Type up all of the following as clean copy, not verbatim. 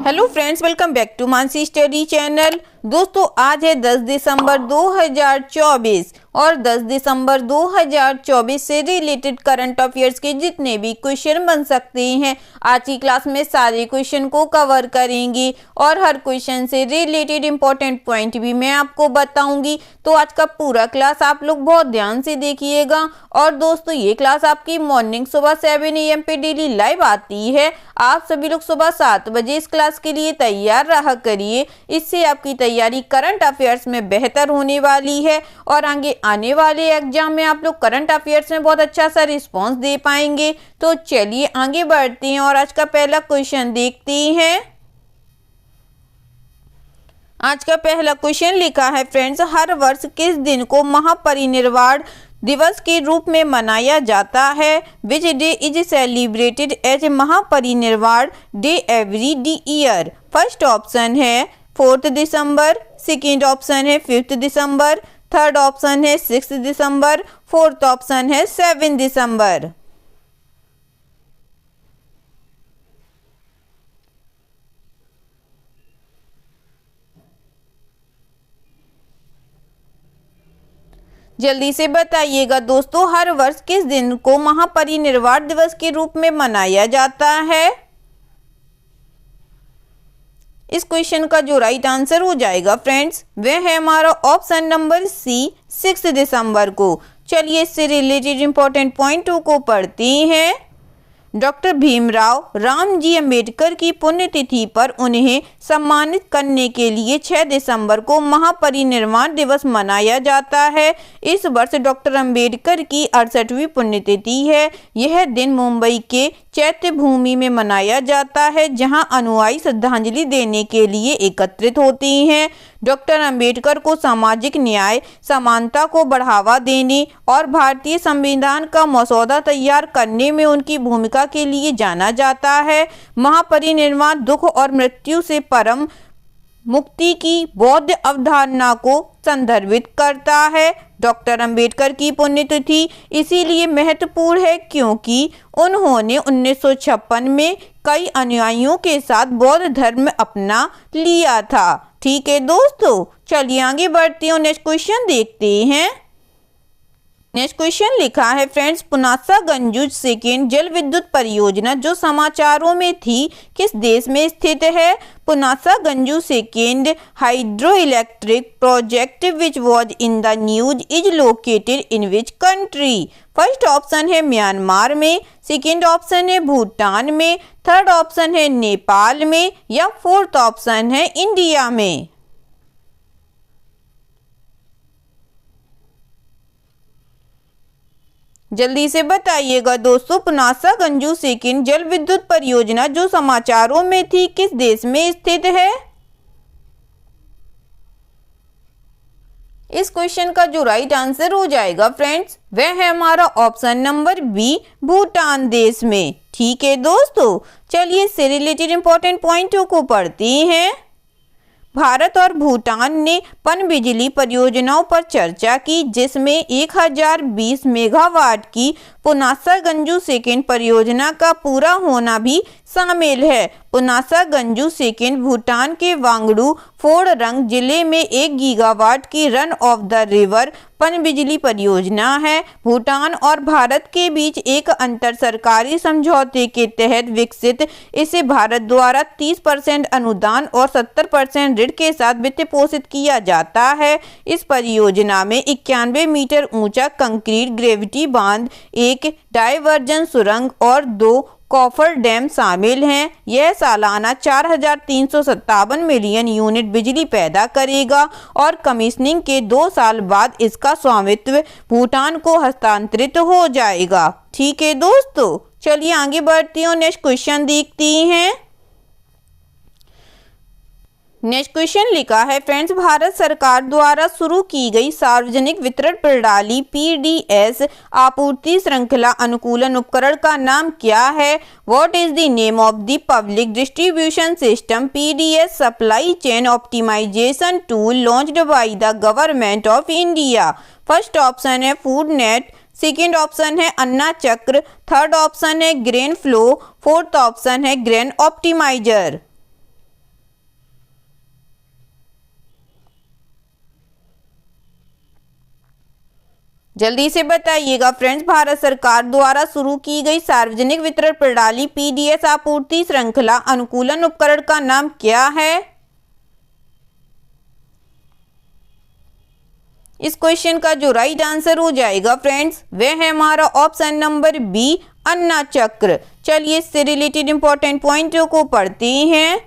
Hello friends, welcome back to Mansi study channel. दोस्तों, आज है 10 दिसंबर 2024 और 10 दिसंबर 2024 से रिलेटेड करंट अफेयर्स के जितने भी क्वेश्चन बन सकते हैं, आज की क्लास में सारे क्वेश्चन को कवर करेंगे और हर क्वेश्चन से रिलेटेड इंपॉर्टेंट पॉइंट भी मैं आपको बताऊंगी। तो आज का पूरा क्लास आप लोग बहुत ध्यान से देखिएगा। और दोस्तों, ये क्लास आपकी मॉर्निंग सुबह 7 AM पे डेली लाइव आती है। आप सभी लोग सुबह 7 बजे इस क्लास के लिए तैयार रहा करिए। इससे आपकी तैयारी करंट अफेयर्स में बेहतर होने वाली है और आगे आने वाले एग्जाम में आप लोग करंट अफेयर्स में बहुत अच्छा सा रिस्पांस दे पाएंगे। तो चलिए आगे बढ़ते हैं और आज का पहला क्वेश्चन देखते हैं। आज का पहला क्वेश्चन लिखा है फ्रेंड्स, हर वर्ष किस दिन को महापरिनिर्वाण दिवस के रूप में मनाया जाता है? Which day is celebrated as Mahaparinirvan day every year? First option है 4 दिसंबर, सेकेंड ऑप्शन है 5 दिसंबर, थर्ड ऑप्शन है 6 दिसंबर, फोर्थ ऑप्शन है 7 दिसंबर। जल्दी से बताइएगा दोस्तों, हर वर्ष किस दिन को महापरिनिर्वाण दिवस के रूप में मनाया जाता है? इस क्वेश्चन का जो राइट आंसर हो जाएगा फ्रेंड्स, वह है हमारा ऑप्शन नंबर सी, 6 दिसंबर को। चलिए इससे रिलेटेड इंपॉर्टेंट पॉइंटों को पढ़ते हैं। डॉक्टर भीमराव रामजी अंबेडकर की पुण्यतिथि पर उन्हें सम्मानित करने के लिए 6 दिसंबर को महापरिनिर्वाण दिवस मनाया जाता है। इस वर्ष डॉक्टर अंबेडकर की 68वीं पुण्यतिथि है। यह दिन मुंबई के चैत्य भूमि में मनाया जाता है, जहां अनुयायी श्रद्धांजलि देने के लिए एकत्रित होते हैं। डॉक्टर अंबेडकर को सामाजिक न्याय, समानता को बढ़ावा देने और भारतीय संविधान का मसौदा तैयार करने में उनकी भूमिका के लिए जाना जाता है। महापरिनिर्वाण दुख और मृत्यु से परम मुक्ति की बौद्ध अवधारणा को संदर्भित करता है। डॉक्टर अंबेडकर की पुण्यतिथि इसीलिए महत्वपूर्ण है क्योंकि उन्होंने 1956 में कई अनुयायियों के साथ बौद्ध धर्म अपना लिया था। ठीक है दोस्तों, चलिए आगे बढ़ते हैं, नेक्स्ट क्वेश्चन देखते हैं। नेक्स्ट क्वेश्चन लिखा है फ्रेंड्स, पुनासा गंजू सेकेंड जल विद्युत परियोजना जो समाचारों में थी, किस देश में स्थित है? Punasa Ganju second hydro electric project which was in the news is located in which country? First option है म्यांमार में, सेकेंड ऑप्शन है भूटान में, थर्ड ऑप्शन है नेपाल में या फोर्थ ऑप्शन है इंडिया में। जल्दी से बताइएगा दोस्तों, पुनासा गंजू सेकेंड जल विद्युत परियोजना जो समाचारों में थी, किस देश में स्थित है? इस क्वेश्चन का जो राइट आंसर हो जाएगा फ्रेंड्स, वह है हमारा ऑप्शन नंबर बी, भूटान देश में। ठीक है दोस्तों, चलिए इससे रिलेटेड इंपॉर्टेंट पॉइंटों को पढ़ते हैं। भारत और भूटान ने पनबिजली परियोजनाओं पर चर्चा की, जिसमें 1020 मेगावाट की पुनासा गंजू सेकेंड परियोजना का पूरा होना भी शामिल है। पुनासा गंजू सेकेंड भूटान के वांगडू फोररंग जिले में 1 गीगावाट की रन ऑफ द रिवर पनबिजली परियोजना है। भूटान और भारत के बीच एक अंतर सरकारी समझौते के तहत विकसित इसे भारत द्वारा 30% अनुदान और 70% ऋण के साथ वित्त पोषित किया जाता है। इस परियोजना में 91 मीटर ऊंचा कंक्रीट ग्रेविटी बांध, एक डायवर्जन सुरंग और 2 कॉफर डैम शामिल हैं। यह सालाना 4,357 मिलियन यूनिट बिजली पैदा करेगा और कमीशनिंग के 2 साल बाद इसका स्वामित्व भूटान को हस्तांतरित हो जाएगा। ठीक है दोस्तों, चलिए आगे बढ़ते हैं, नेक्स्ट क्वेश्चन देखते हैं। नेक्स्ट क्वेश्चन लिखा है फ्रेंड्स, भारत सरकार द्वारा शुरू की गई सार्वजनिक वितरण प्रणाली PDS आपूर्ति श्रृंखला अनुकूलन उपकरण का नाम क्या है? What is the name of the public distribution system PDS supply chain optimization tool launched by the government of India? First option है फूड नेट, सेकेंड ऑप्शन है अन्ना चक्र, थर्ड ऑप्शन है ग्रेन फ्लो, फोर्थ ऑप्शन है grain optimizer. जल्दी से बताइएगा friends, Bharat सरकार द्वारा शुरू की गई सार्वजनिक वितरण प्रणाली पीडीएस आपूर्ति श्रृंखला अनुकूलन उपकरण का नाम क्या है? इस क्वेश्चन का जो राइट आंसर हो जाएगा फ्रेंड्स, वह है हमारा ऑप्शन नंबर बी, अन्ना चक्र। चलिए इससे रिलेटेड इंपॉर्टेंट पॉइंटों को पढ़ते हैं।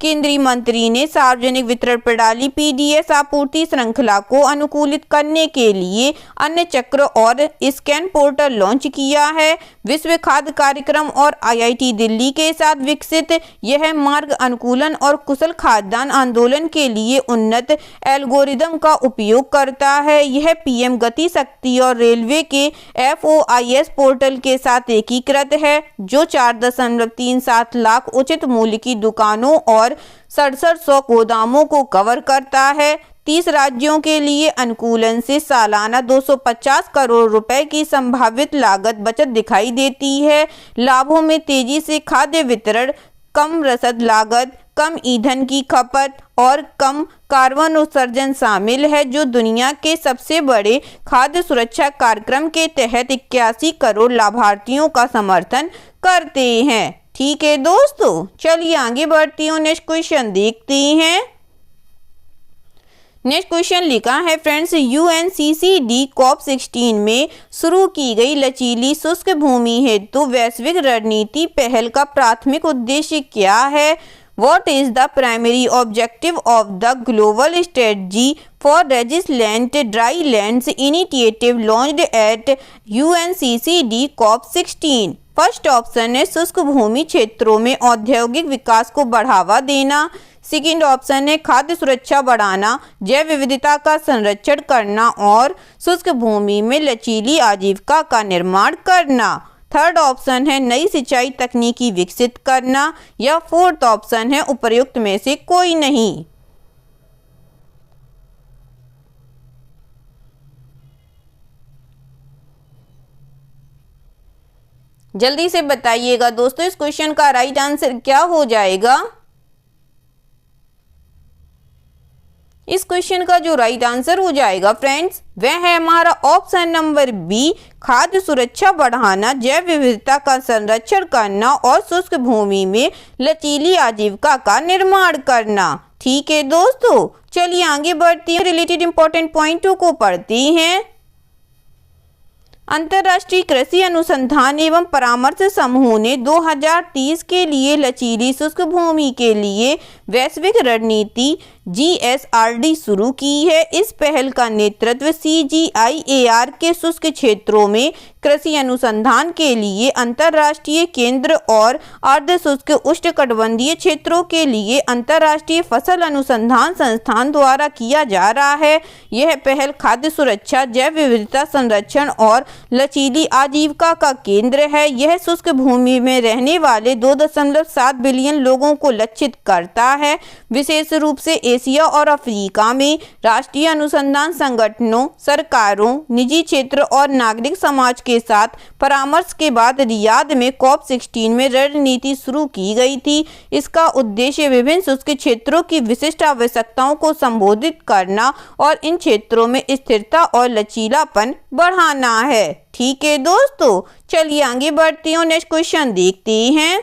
केंद्रीय मंत्री ने सार्वजनिक वितरण प्रणाली पीडीएस आपूर्ति श्रृंखला को अनुकूलित करने के लिए अन्य चक्र और स्कैन पोर्टल लॉन्च किया है। विश्व खाद्य कार्यक्रम और आईआईटी दिल्ली के साथ विकसित यह मार्ग अनुकूलन और कुशल खाद्यान्न आंदोलन के लिए उन्नत एल्गोरिदम का उपयोग करता है। यह पीएम गति शक्ति और रेलवे के FOIS पोर्टल के साथ एकीकृत है, जो 4.37 लाख उचित मूल्य की दुकानों और 6700 गोदामों को कवर करता है। 30 राज्यों के लिए अनुकूलन से सालाना 250 करोड़ रुपए की संभावित लागत बचत दिखाई देती है। लाभों में तेजी से खाद्य वितरण, कम रसद लागत, कम ईंधन की खपत और कम कार्बन उत्सर्जन शामिल है, जो दुनिया के सबसे बड़े खाद्य सुरक्षा कार्यक्रम के तहत 81 करोड़ लाभार्थियों का समर्थन करते हैं। ठीक है दोस्तों, चलिए आगे बढ़ती हूँ। नेक्स्ट क्वेश्चन देखते हैं। नेक्स्ट क्वेश्चन लिखा है फ्रेंड्स, UNCCD COP16 में शुरू की गई लचीली शुष्क भूमि हेतु वैश्विक रणनीति पहल का प्राथमिक उद्देश्य क्या है? What is the primary objective of the global strategy for resilient dry lands initiative launched at UNCCD COP16? First option है शुष्क भूमि क्षेत्रों में औद्योगिक विकास को बढ़ावा देना। सेकंड ऑप्शन है खाद्य सुरक्षा बढ़ाना, जैव विविधता का संरक्षण करना और शुष्क भूमि में लचीली आजीविका का निर्माण करना। थर्ड ऑप्शन है नई सिंचाई तकनीकी विकसित करना, या फोर्थ ऑप्शन है उपर्युक्त में से कोई नहीं। जल्दी से बताइएगा दोस्तों, इस क्वेश्चन का राइट आंसर क्या हो जाएगा? इस क्वेश्चन का जो राइट आंसर हो जाएगा फ्रेंड्स, वह है हमारा ऑप्शन नंबर बी, खाद्य सुरक्षा बढ़ाना, जैव विविधता का संरक्षण करना और शुष्क भूमि में लचीली आजीविका का निर्माण करना। ठीक है दोस्तों, चलिए आगे बढ़ती हैं। रिलेटेड इंपॉर्टेंट पॉइंटों को पढ़ते हैं। अंतर्राष्ट्रीय कृषि अनुसंधान एवं परामर्श समूह ने 2030 के लिए लचीली शुष्क भूमि के लिए वैश्विक रणनीति GSRD शुरू की है। इस पहल का नेतृत्व CGIAR के शुष्क क्षेत्रों में कृषि अनुसंधान के लिए अंतर्राष्ट्रीय केंद्र और अर्ध शुष्क उष्णकटिबंधीय क्षेत्रों के लिए अंतर्राष्ट्रीय फसल अनुसंधान संस्थान द्वारा किया जा रहा है। यह पहल खाद्य सुरक्षा, जैव विविधता संरक्षण और लचीली आजीविका का केंद्र है। यह शुष्क भूमि में रहने वाले 2.7 बिलियन लोगों को लक्षित करता है। विशेष रूप से एशिया और अफ्रीका में राष्ट्रीय अनुसंधान संगठनों, सरकारों, निजी क्षेत्र और नागरिक समाज के साथ परामर्श के बाद रियाद में COP16 में रणनीति शुरू की गई थी। इसका उद्देश्य विभिन्न शुष्क क्षेत्रों की विशिष्ट आवश्यकताओं को संबोधित करना और इन क्षेत्रों में स्थिरता और लचीलापन बढ़ाना है। ठीक है दोस्तों, चलिए आगे बढ़ती हूँ। नेक्स्ट क्वेश्चन देखते हैं।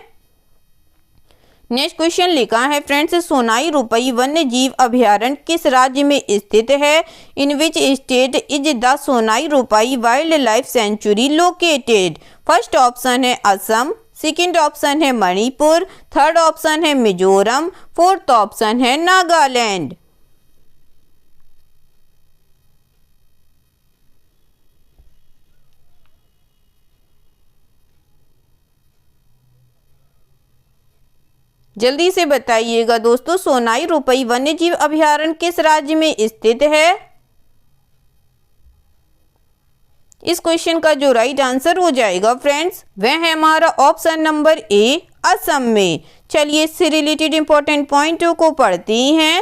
नेक्स्ट क्वेश्चन लिखा है फ्रेंड्स, सोनाई रुपई वन्य जीव अभयारण्य किस राज्य में स्थित है? In which state is the Sonai Rupai wild life sanctuary located? First option है असम, सेकंड ऑप्शन है मणिपुर, थर्ड ऑप्शन है मिजोरम, फोर्थ ऑप्शन है नागालैंड। जल्दी से बताइएगा दोस्तों, सोनाई रुपई वन्य जीव अभयारण्य किस राज्य में स्थित है? इस क्वेश्चन का जो राइट आंसर हो जाएगा फ्रेंड्स, वह है हमारा ऑप्शन नंबर ए, असम में। चलिए इससे रिलेटेड इंपॉर्टेंट पॉइंटों को पढ़ते हैं।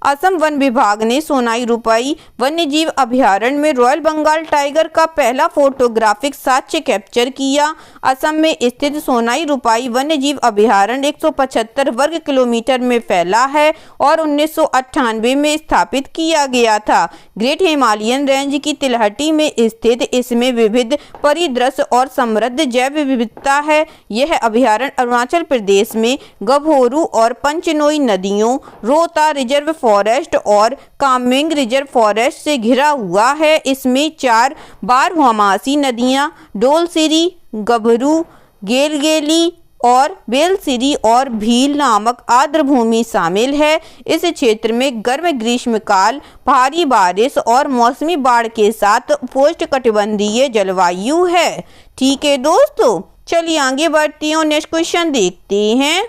असम वन विभाग ने सोनाई रुपई वन्यजीव अभयारण्य में रॉयल बंगाल टाइगर का पहला फोटोग्राफिक साक्ष्य कैप्चर किया। असम में स्थित सोनाई रुपई वन्यजीव अभयारण्य 175 वर्ग किलोमीटर में फैला है और 1998 में स्थापित किया गया था। ग्रेट हिमालयन रेंज की तिलहटी में स्थित इसमें विविध परिदृश्य और समृद्ध जैव विविधता है। यह अभयारण्य अरुणाचल प्रदेश में गभोरू और पंचनोई नदियों, रोहता रिजर्व फॉरेस्ट और कामेंग रिजर्व फॉरेस्ट से घिरा हुआ है। इसमें 4 बारहमासी नदियां डोलसिरी, गभरू, गेलगेली और बेलसिरी और भील नामक आर्द्रभूमि शामिल है। इस क्षेत्र में गर्म ग्रीष्मकाल, भारी बारिश और मौसमी बाढ़ के साथ उपोष्णकटिबंधीय जलवायु है। ठीक है दोस्तों, चलिए आगे बढ़ती हूँ, नेक्स्ट क्वेश्चन देखते हैं।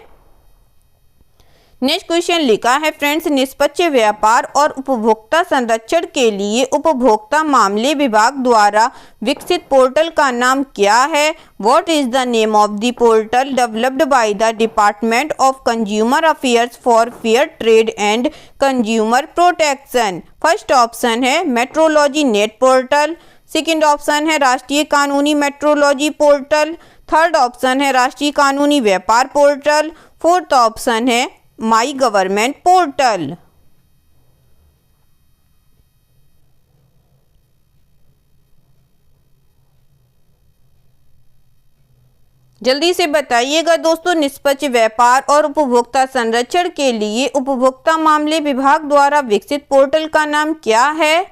नेक्स्ट क्वेश्चन लिखा है फ्रेंड्स, निष्पक्ष व्यापार और उपभोक्ता संरक्षण के लिए उपभोक्ता मामले विभाग द्वारा विकसित पोर्टल का नाम क्या है? What is the name of the portal developed by the department of consumer affairs for fair trade and consumer protection? First option है metrology net portal, second option है राष्ट्रीय कानूनी मेट्रोलॉजी पोर्टल, थर्ड ऑप्शन है राष्ट्रीय कानूनी व्यापार portal, fourth option है my government portal. जल्दी से बताइएगा दोस्तों, निष्पक्ष व्यापार और उपभोक्ता संरक्षण के लिए उपभोक्ता मामले विभाग द्वारा विकसित पोर्टल का नाम क्या है?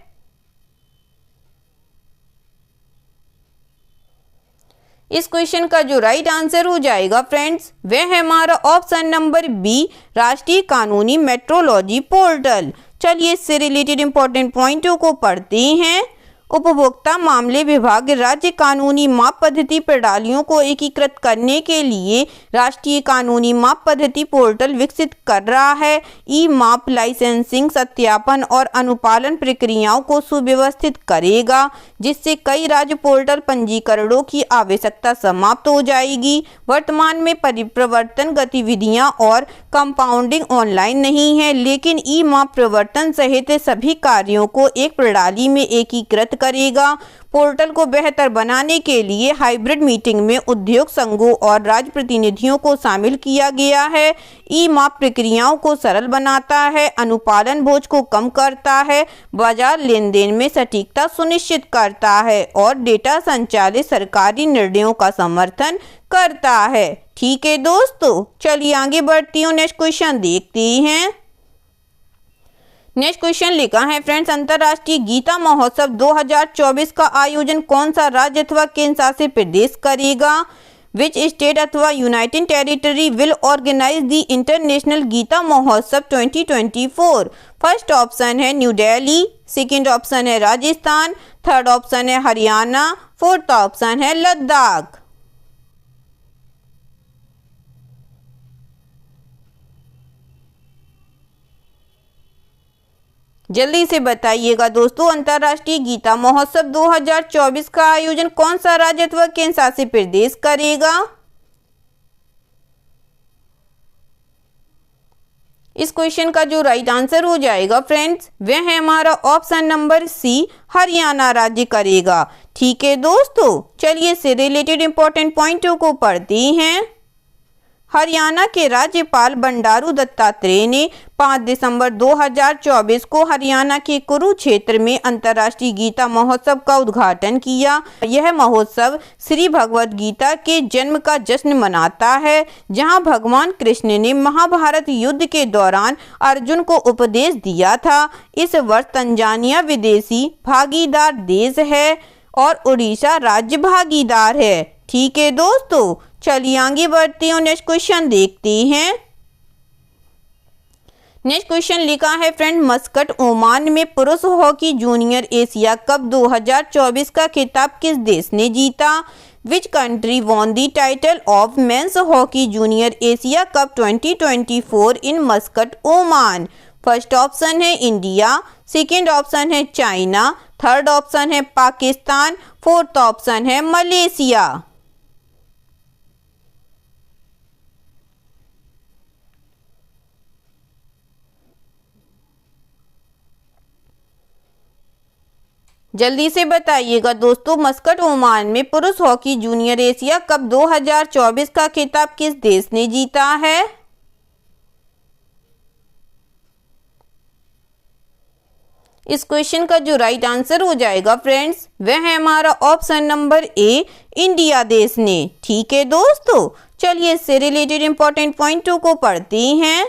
इस क्वेश्चन का जो राइट आंसर हो जाएगा फ्रेंड्स, वह है हमारा ऑप्शन नंबर बी, राष्ट्रीय कानूनी मेट्रोलॉजी पोर्टल। चलिए इससे रिलेटेड इंपॉर्टेंट पॉइंटों को पढ़ते हैं। उपभोक्ता मामले विभाग राज्य कानूनी माप पद्धति प्रणालियों को एकीकृत करने के लिए राष्ट्रीय कानूनी माप पद्धति पोर्टल विकसित कर रहा है। ई माप लाइसेंसिंग, सत्यापन और अनुपालन प्रक्रियाओं को सुव्यवस्थित करेगा, जिससे कई राज्य पोर्टल पंजीकरणों की आवश्यकता समाप्त हो जाएगी। वर्तमान में परिप्रवर्तन गतिविधियां और कंपाउंडिंग ऑनलाइन नहीं है, लेकिन ई माप प्रवर्तन सहित सभी कार्यों को एक प्रणाली में एकीकृत करेगा। पोर्टल को बेहतर बनाने के लिए हाइब्रिड मीटिंग में उद्योग संघों और राज्य प्रतिनिधियों को शामिल किया गया है। ई माप प्रक्रियाओं को सरल बनाता है, अनुपालन बोझ को कम करता है, बाजार लेन देन में सटीकता सुनिश्चित करता है और डेटा संचालित सरकारी निर्णयों का समर्थन करता है। ठीक है दोस्तों, चलिए आगे बढ़ती हूँ, नेक्स्ट क्वेश्चन देखते हैं। नेक्स्ट क्वेश्चन लिखा है फ्रेंड्स, अंतर्राष्ट्रीय गीता महोत्सव 2024 का आयोजन कौन सा राज्य अथवा केंद्र शासित प्रदेश करेगा? विच स्टेट अथवा united territory will organize the international Gita Mahotsav 2024? First option है न्यू दिल्ली, सेकेंड ऑप्शन है राजस्थान, थर्ड ऑप्शन है हरियाणा, फोर्थ ऑप्शन है लद्दाख। जल्दी से बताइएगा दोस्तों, अंतर्राष्ट्रीय गीता महोत्सव 2024 का आयोजन कौन सा राज्य अथवा केंद्र शासित प्रदेश करेगा? इस क्वेश्चन का जो राइट आंसर हो जाएगा फ्रेंड्स, वह है हमारा ऑप्शन नंबर सी, हरियाणा राज्य करेगा। ठीक है दोस्तों, चलिए इससे रिलेटेड इंपॉर्टेंट पॉइंटों को पढ़ते हैं। हरियाणा के राज्यपाल बंडारू दत्तात्रेय ने 5 दिसंबर 2024 को हरियाणा के कुरुक्षेत्र में अंतर्राष्ट्रीय गीता महोत्सव का उद्घाटन किया। यह महोत्सव श्री भगवद गीता के जन्म का जश्न मनाता है, जहां भगवान कृष्ण ने महाभारत युद्ध के दौरान अर्जुन को उपदेश दिया था। इस वर्ष तंजानिया विदेशी भागीदार देश है और उड़ीसा राज्य भागीदार है। ठीक है दोस्तों, चलिए आगे बढ़ते हैं, नेक्स्ट क्वेश्चन देखते हैं। नेक्स्ट क्वेश्चन लिखा है फ्रेंड, मस्कट ओमान में पुरुष हॉकी जूनियर एशिया कप 2024 का खिताब किस देश ने जीता? Which country won the title of men's hockey junior Asia cup 2024 in Muscat Oman? First option है इंडिया, सेकेंड ऑप्शन है चाइना, थर्ड ऑप्शन है पाकिस्तान, फोर्थ ऑप्शन है मलेशिया। जल्दी से बताइएगा दोस्तों, मस्कट ओमान में पुरुष हॉकी जूनियर एशिया कप 2024 का खिताब किस देश ने जीता है? इस क्वेश्चन का जो राइट आंसर हो जाएगा फ्रेंड्स, वह है हमारा ऑप्शन नंबर ए, इंडिया देश ने। ठीक है दोस्तों, चलिए इससे रिलेटेड इंपॉर्टेंट पॉइंटों को पढ़ते हैं।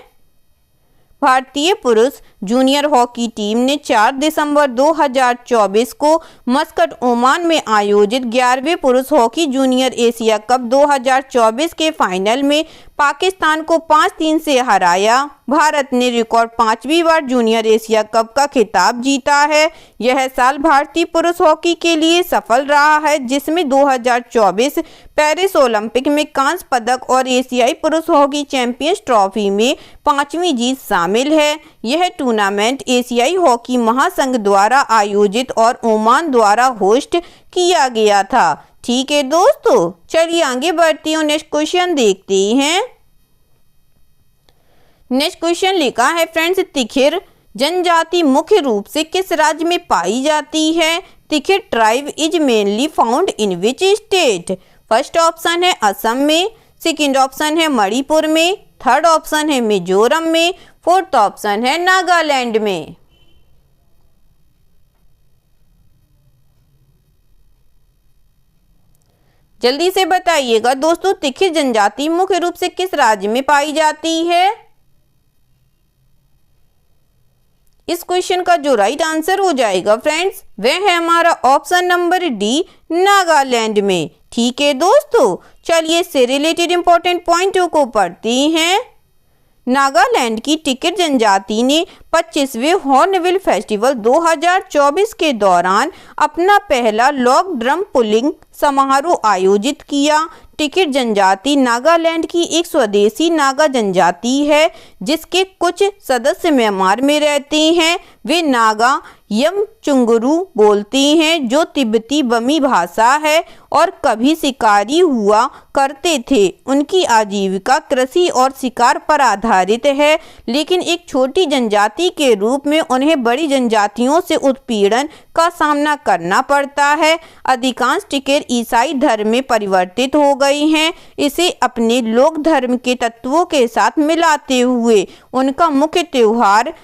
भारतीय पुरुष जूनियर हॉकी टीम ने 4 दिसंबर 2024 को मस्कट ओमान में आयोजित 11वें पुरुष हॉकी जूनियर एशिया कप 2024 के फाइनल में पाकिस्तान को 5-3 से हराया। भारत ने रिकॉर्ड 5वीं बार जूनियर एशिया कप का खिताब जीता है। यह साल भारतीय पुरुष हॉकी के लिए सफल रहा है, जिसमें 2024 पेरिस ओलंपिक में कांस्य पदक और एशियाई पुरुष हॉकी चैंपियंस ट्रॉफी में 5वीं जीत शामिल है। यह टूर्नामेंट एशियाई हॉकी महासंघ द्वारा आयोजित और ओमान द्वारा होस्ट किया गया था। ठीक है दोस्तों, चलिए आगे बढ़ती हूँ, नेक्स्ट क्वेश्चन देखते हैं। नेक्स्ट क्वेश्चन लिखा है फ्रेंड्स, तिखिर जनजाति मुख्य रूप से किस राज्य में पाई जाती है? Tikhir tribe is mainly found in which state? First option है असम में, सेकंड ऑप्शन है मणिपुर में, थर्ड ऑप्शन है मिजोरम में, फोर्थ ऑप्शन है नागालैंड में। जल्दी से बताइएगा दोस्तों, तिखिर जनजाति मुख्य रूप से किस राज्य में पाई जाती है? इस क्वेश्चन का जो राइट आंसर हो जाएगा फ्रेंड्स, वह है हमारा ऑप्शन नंबर डी, नागालैंड में। ठीक है दोस्तों, चलिए इससे रिलेटेड इंपॉर्टेंट पॉइंटों को पढ़ते हैं। नागालैंड की तिखिर जनजाति ने 25वें हॉर्नबिल फेस्टिवल 2024 के दौरान अपना पहला लॉक ड्रम पुलिंग समारोह आयोजित किया। तिखिर जनजाति नागालैंड की एक स्वदेशी नागा जनजाति है, जिसके कुछ सदस्य म्यांमार में रहते हैं। वे नागा यमचुंगरू बोलते हैं, जो तिब्बती बमी भाषा है, और कभी शिकारी हुआ करते थे। उनकी आजीविका कृषि और शिकार पर आधारित है, लेकिन एक छोटी जनजाति के रूप में उन्हें बड़ी जनजातियों से उत्पीड़न का सामना करना पड़ता है। अधिकांश तिखिर ईसाई धर्म में परिवर्तित हो गई हैं। इसे अपने लोक धर्म के तत्वों के साथ मिलाते हुए उनका मुख्य त्योहार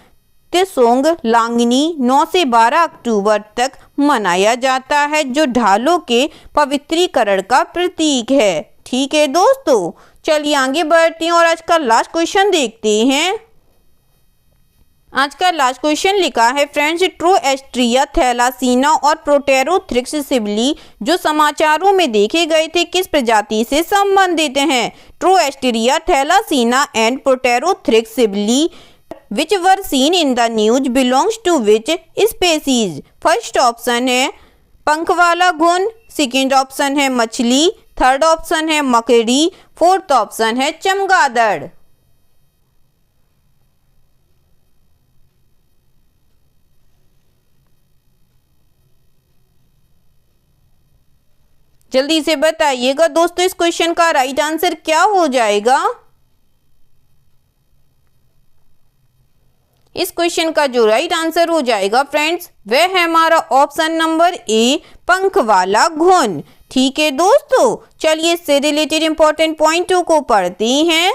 त्सोंग लांगनी 9 से 12 अक्टूबर तक मनाया जाता है, जो ढालों के पवित्रीकरण का प्रतीक है। ठीक है दोस्तों, चलिए आगे बढ़ते हैं और आज का लास्ट क्वेश्चन देखते हैं। आज का लास्ट क्वेश्चन लिखा है फ्रेंड्स, ट्रोएस्ट्रिया थैलासीना और प्रोटेरोथ्रिक्स सिबली जो समाचारों में देखे गए थे, किस प्रजाति से संबंधित हैं? Troestria thalassina and Proterothrix sibli which were seen in the news belongs to which species? First option है पंख वाला घुन, सेकंड ऑप्शन है मछली, थर्ड ऑप्शन है मकड़ी, फोर्थ ऑप्शन है चमगादड़। जल्दी से बताइएगा दोस्तों, इस क्वेश्चन का राइट आंसर क्या हो जाएगा? इस क्वेश्चन का जो राइट आंसर हो जाएगा फ्रेंड्स, वह है हमारा ऑप्शन नंबर ए, पंख वाला घुन। ठीक है दोस्तों, चलिए इससे रिलेटेड इंपॉर्टेंट पॉइंटों को पढ़ते हैं।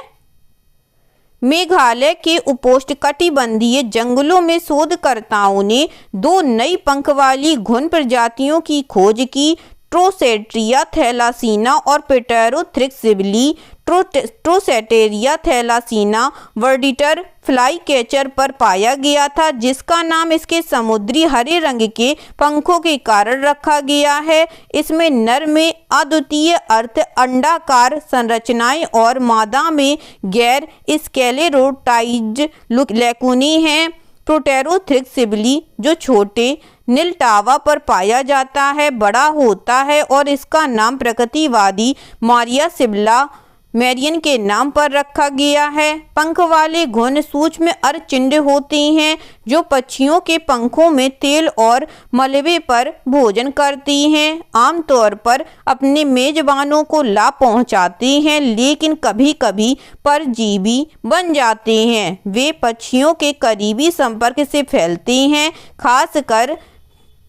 मेघालय के उपोष्णकटिबंधीय जंगलों में शोधकर्ताओं ने 2 नई पंख वाली घुन प्रजातियों की खोज की। ट्रोसेटेरिया थैलासीना और प्रोटेरोथ्रिक्स सिबली। ट्रोसेटेरिया थैलासीना वर्डिटर फ्लाई कैचर पर पाया गया था, जिसका नाम इसके समुद्री हरे रंग के पंखों के कारण रखा गया है। इसमें नर में अद्वितीय अर्थ अंडाकार संरचनाएं और मादा में गैर स्क्लेरोटाइज्ड लैकुनी हैं। प्रोटेरोथ्रिक्स सिबली जो छोटे नीलटावा पर पाया जाता है, बड़ा होता है और इसका नाम प्रकृतिवादी मारिया सिबला मैरियन के नाम पर रखा गया है। पंख वाले घुन सूक्ष्म अरचिंड होते हैं, जो पक्षियों के पंखों में तेल और मलबे पर भोजन करती हैं। आमतौर पर अपने मेजबानों को लाभ पहुंचाते हैं, लेकिन कभी कभी परजीवी बन जाते हैं। वे पक्षियों के करीबी संपर्क से फैलते हैं, खासकर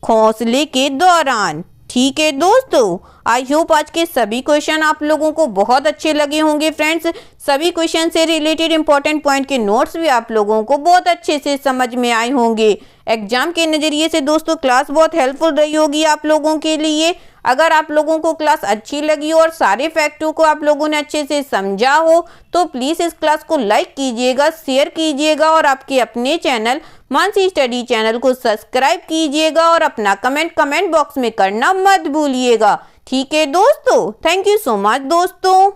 घोंसले के दौरान। ठीक है दोस्तों, आई होप आज के सभी क्वेश्चन आप लोगों को बहुत अच्छे लगे होंगे फ्रेंड्स। सभी क्वेश्चन से रिलेटेड इंपॉर्टेंट पॉइंट के नोट्स भी आप लोगों को बहुत अच्छे से समझ में आए होंगे। एग्जाम के नज़रिए से दोस्तों क्लास बहुत हेल्पफुल रही होगी आप लोगों के लिए। अगर आप लोगों को क्लास अच्छी लगी और सारे फैक्टों को आप लोगों ने अच्छे से समझा हो तो प्लीज़ इस क्लास को लाइक कीजिएगा, शेयर कीजिएगा और आपके अपने चैनल मानसी स्टडी चैनल को सब्सक्राइब कीजिएगा और अपना कमेंट बॉक्स में करना मत भूलिएगा। ठीक है दोस्तों, थैंक यू सो मच दोस्तों।